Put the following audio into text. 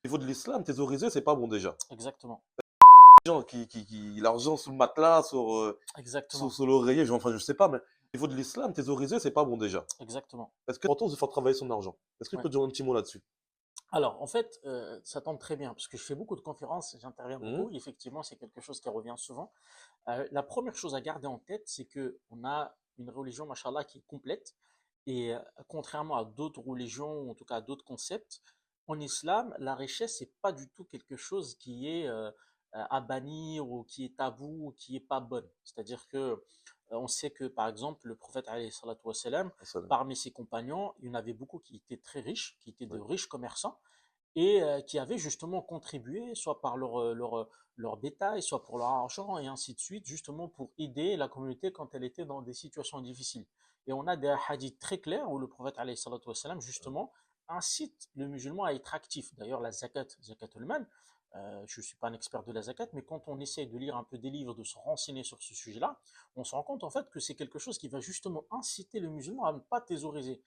niveau de l'islam, thésauriser, c'est pas bon déjà. Exactement, Les gens l'argent sous le matelas, exactement, sous l'oreiller, enfin je sais pas, mais au niveau de l'islam, thésauriser, c'est pas bon déjà. exactement. Est-ce que c'est important de faire travailler son argent? Est-ce que tu Ouais. peux dire un petit mot là-dessus? Alors, en fait, ça tombe très bien parce que je fais beaucoup de conférences, j'interviens Mhm. beaucoup. Effectivement, c'est quelque chose qui revient souvent. La première chose à garder en tête, c'est que on a une religion, machallah, qui est complète. Et contrairement à d'autres religions, ou en tout cas à d'autres concepts, en islam, la richesse, c'est pas du tout quelque chose qui est à bannir ou qui est tabou ou qui est pas bonne. C'est-à-dire que on sait que, par exemple, le prophète, alayhi salatu wassalam, Salam. parmi ses compagnons, il y en avait beaucoup qui étaient très riches, qui étaient de Ouais. riches commerçants et qui avaient justement contribué, soit par leur bétail, soit pour leur argent, et ainsi de suite, justement pour aider la communauté quand elle était dans des situations difficiles. Et on a des hadiths très clairs où le prophète, alayhi salatu wassalam, justement, incite le musulman à être actif. D'ailleurs, la zakat, zakatul mal, je ne suis pas un expert de la zakat, mais quand on essaie de lire un peu des livres, de se renseigner sur ce sujet-là, on se rend compte en fait que c'est quelque chose qui va justement inciter le musulman à ne pas thésauriser.